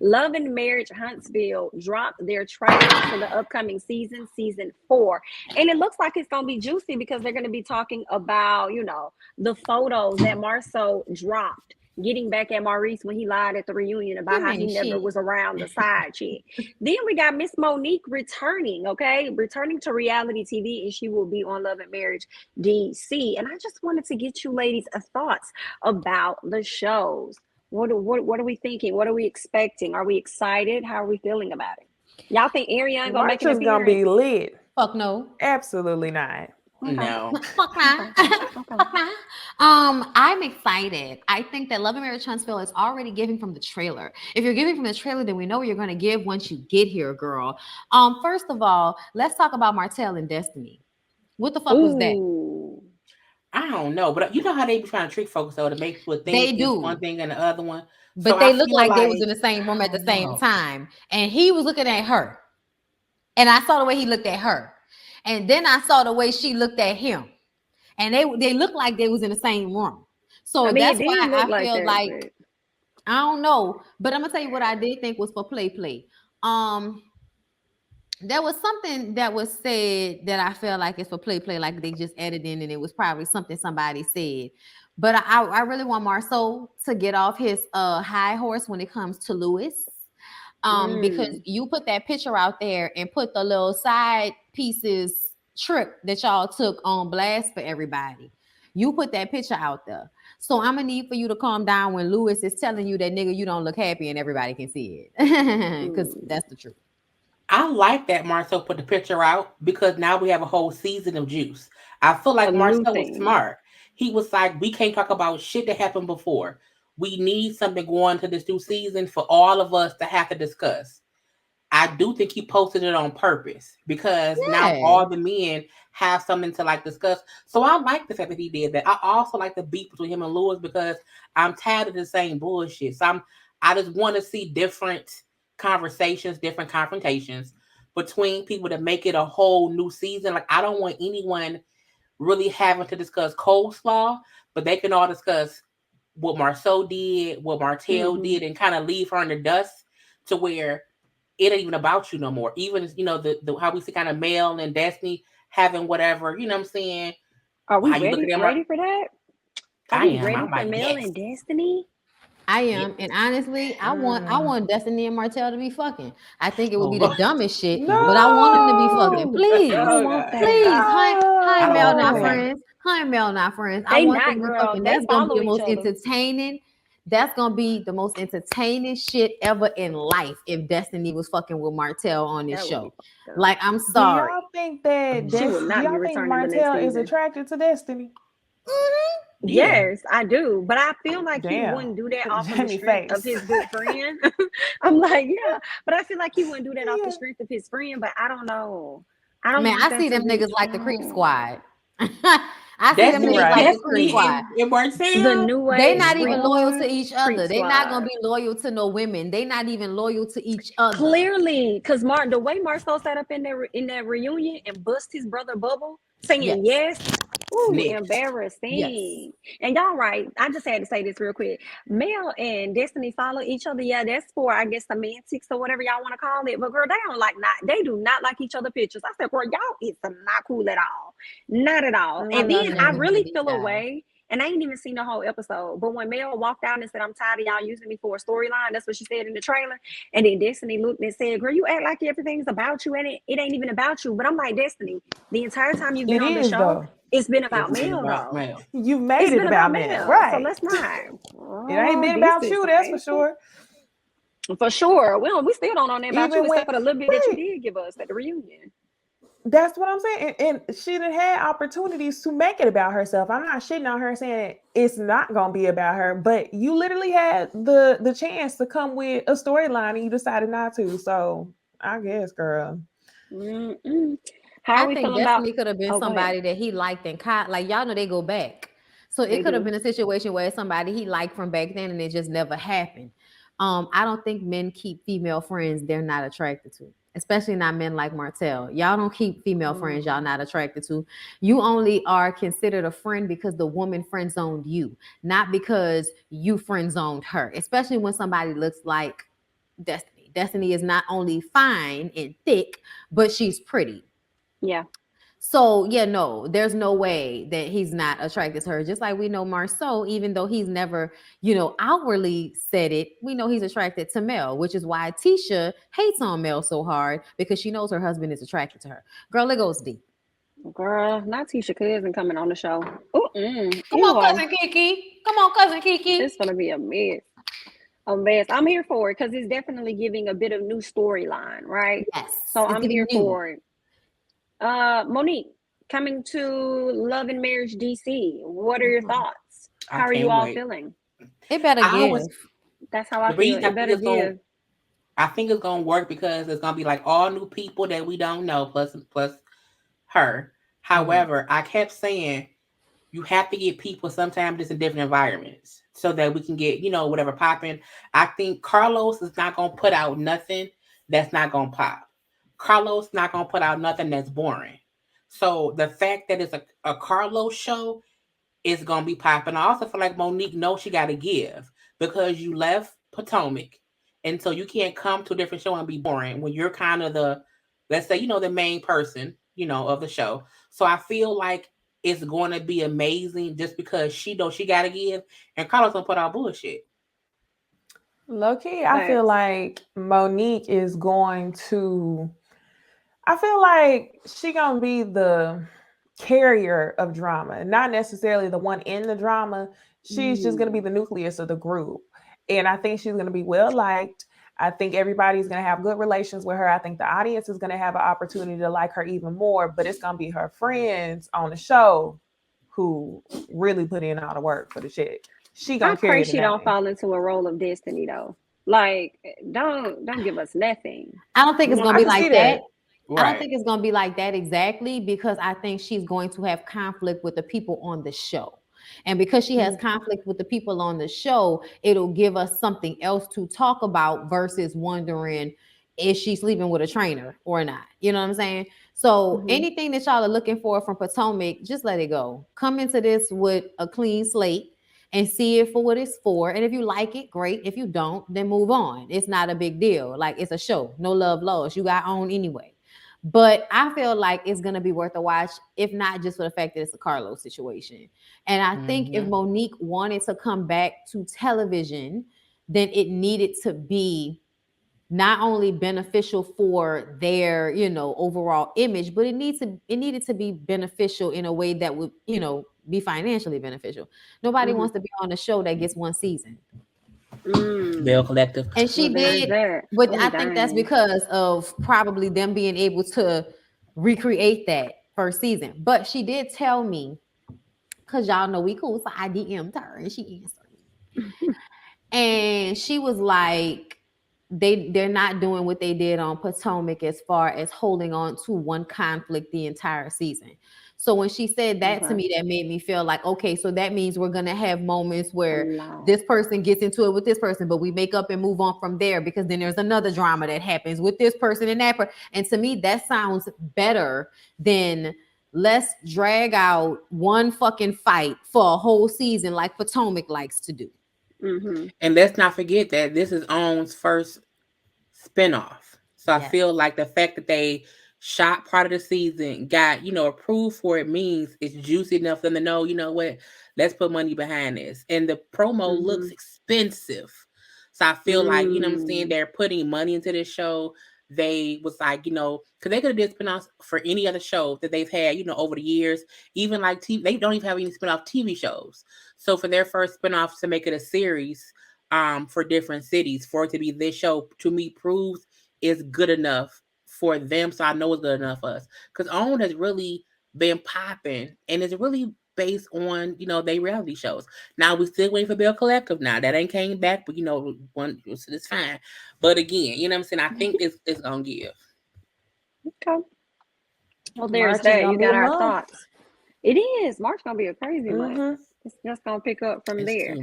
Love and Marriage Huntsville dropped their trailer for the upcoming season 4. And it looks like it's going to be juicy because they're going to be talking about, the photos that Marceau dropped, getting back at Maurice when he lied at the reunion about how he never was around the side chick. Then we got Miss Monique returning to reality TV, and she will be on Love and Marriage DC. And I just wanted to get you ladies' thoughts about the shows. What are we thinking? What are we expecting? Are we excited? How are we feeling about it? Y'all think Ariane gonna make an appearance? Gonna be lit. Fuck no. Absolutely not. Okay. No. I'm excited. I think that Love and Marriage Huntsville is already giving from the trailer. If you're giving from the trailer, then we know what you're going to give once you get here, girl. First of all, let's talk about Martell and Destiny. What the fuck was that? I don't know, but you know how they be trying to trick folks though to make people think they do one thing and the other one. But so they look like they was in the same room at the same time, and he was looking at her, and I saw the way he looked at her. And then I saw the way she looked at him, and they looked like they was in the same room. So that's why I feel like I don't know, but I'm gonna tell you what I did think was for play. There was something that was said that I felt like it's for play, like they just edited in, and it was probably something somebody said. But I really want Marceau to get off his high horse when it comes to Louis. Because you put that picture out there and put the little side pieces trip that y'all took on blast for everybody. You put that picture out there. So I'm gonna need for you to calm down when Louis is telling you that nigga, you don't look happy and everybody can see it. Because that's the truth. I like that Marceau put the picture out because now we have a whole season of juice. I feel like Marceau was smart. He was like, we can't talk about shit that happened before. We need something going to this new season for all of us to have to discuss. I do think he posted it on purpose because now all the men have something to like discuss. So I like the fact that he did that. I also like the beef between him and Louis because I'm tired of the same bullshit. So I just want to see different conversations, different confrontations between people to make it a whole new season. Like I don't want anyone really having to discuss coleslaw, but they can all discuss what Marceau did, what Martell did, and kind of leave her in the dust to where it ain't even about you no more. Even, the how we see kind of Mel and Destiny having whatever, you know what I'm saying? Are we ready for that? Are we ready for Mel and Destiny? I am, and honestly, I want Destiny and Martell to be fucking. I think it would be the dumbest shit, but I want them to be fucking. Please, hi, Mel, not friends. Hi, Mel, not friends. I want them to be fucking. That's gonna be the most entertaining. That's gonna be the most entertaining shit ever in life if Destiny was fucking with Martell on this show. Like, I'm sorry. Do y'all think that Martell is attracted to Destiny? Mm-hmm. Yes, I do. But I feel like he wouldn't do that off of the strength of his good friend. I'm like, but I feel like he wouldn't do that off the strength of his friend. But I don't know. I see them niggas like the Creep Squad. I see them niggas like the Creep Squad. The new way. They're not even loyal to each other. They're not gonna be loyal to no women. They're not even loyal to each other. Clearly, because the way Marceau sat up in that reunion and bust his brother Bubble, saying yes. Ooh, embarrassing. Yes. And y'all right. I just had to say this real quick. Mel and Destiny follow each other. Yeah, that's for, I guess, semantics or whatever y'all want to call it. But girl, they do not like each other pictures. I said, girl, y'all, it's not cool at all. Not at all. And then I really feel away. And I ain't even seen the whole episode. But when Mel walked out and said, I'm tired of y'all using me for a storyline, that's what she said in the trailer. And then Destiny looked and said, girl, you act like everything's about you. And it ain't even about you. But I'm like, Destiny, the entire time you've been on the show, it's been about Mel, though. You made it about Mel. Right. So let's not. It ain't been about you, that's for sure. For sure. We still don't know that about you, except for the little bit that you did give us at the reunion. That's what I'm saying. And she done had opportunities to make it about herself. I'm not shitting on her saying it's not going to be about her, but you literally had the chance to come with a storyline and you decided not to. So I guess, girl. I think Destiny could have been somebody that he liked and caught. Like, y'all know they go back. So it could have been a situation where somebody he liked from back then and it just never happened. I don't think men keep female friends they're not attracted to. Especially not men like Martell. Y'all don't keep female friends y'all not attracted to. You only are considered a friend because the woman friend zoned you, not because you friend zoned her. Especially when somebody looks like Destiny. Destiny is not only fine and thick, but she's pretty. Yeah. So yeah, no, there's no way that he's not attracted to her. Just like we know Marceau, even though he's never, outwardly said it, we know he's attracted to Mel, which is why Tisha hates on Mel so hard, because she knows her husband is attracted to her. Girl, it goes deep. Girl, not Tisha Cousin coming on the show. Come on, cousin Kiki. Come on, cousin Kiki. It's gonna be a mess. A mess. I'm here for it because it's definitely giving a bit of new storyline, right? Yes. So I'm here for it. Monique, coming to Love and Marriage DC. What are your thoughts? How are you all feeling? It better give. That's how I feel. It better give. I think it's gonna work because it's gonna be like all new people that we don't know, plus her. However, I kept saying you have to get people sometimes just in different environments so that we can get, whatever popping. I think Carlos is not gonna put out nothing that's not gonna pop. Carlos not gonna put out nothing that's boring. So the fact that it's a Carlos show is gonna be popping. I also feel like Monique knows she gotta give because you left Potomac. And so you can't come to a different show and be boring when you're kind of the, let's say, the main person, of the show. So I feel like it's going to be amazing just because she knows she got to give and Carlos gonna put out bullshit. Low-key, I feel like Monique is going to, I feel like she gonna be the carrier of drama, not necessarily the one in the drama. She's just gonna be the nucleus of the group. And I think she's gonna be well liked. I think everybody's gonna have good relations with her. I think the audience is gonna have an opportunity to like her even more, but it's gonna be her friends on the show who really put in all the work for the chick. She gonna pray she don't fall into a role of Destiny though. Like, don't give us nothing. I don't think it's gonna be like that. Right. I don't think it's going to be like that exactly, because I think she's going to have conflict with the people on the show. And because she has conflict with the people on the show, it'll give us something else to talk about versus wondering, is she sleeping with a trainer or not? You know what I'm saying? So anything that y'all are looking for from Potomac, just let it go. Come into this with a clean slate and see it for what it's for. And if you like it, great. If you don't, then move on. It's not a big deal. Like, it's a show. No love lost. You got on anyway. But I feel like it's going to be worth a watch, if not just for the fact that it's a Carlos situation. And I think if Monique wanted to come back to television, then it needed to be not only beneficial for their, overall image, but it needed to be beneficial in a way that would, be financially beneficial. Nobody wants to be on a show that gets one season. Bell Collective. And she did, but I think that's because of probably them being able to recreate that first season. But she did tell me, because y'all know we cool, so I DM'd her and she answered me. And she was like, they're not doing what they did on Potomac as far as holding on to one conflict the entire season. So when she said that to me, that made me feel like, okay, so that means we're going to have moments where this person gets into it with this person, but we make up and move on from there, because then there's another drama that happens with this person and that person. And to me, that sounds better than let's drag out one fucking fight for a whole season like Potomac likes to do. And let's not forget that this is OWN's first spinoff. So I feel like the fact that they shot part of the season, got, approved for it, means it's juicy enough for them to know, what, let's put money behind this. And the promo looks expensive. So I feel like, what I'm saying, they're putting money into this show. They was like, because they could have did spinoffs for any other show that they've had, over the years. Even like TV, they don't even have any spinoff TV shows. So for their first spinoff to make it a series for different cities, for it to be this show, to me, proves is good enough for them. So I know it's good enough for us. Because OWN has really been popping, and it's really based on, they reality shows. Now we still waiting for Bell Collective now. That ain't came back, but one, it's fine. But again, you know what I'm saying? I think it's gonna give. Okay. Well, there's that. You got our thoughts. It is. March gonna be a crazy month. It's just gonna pick up from there.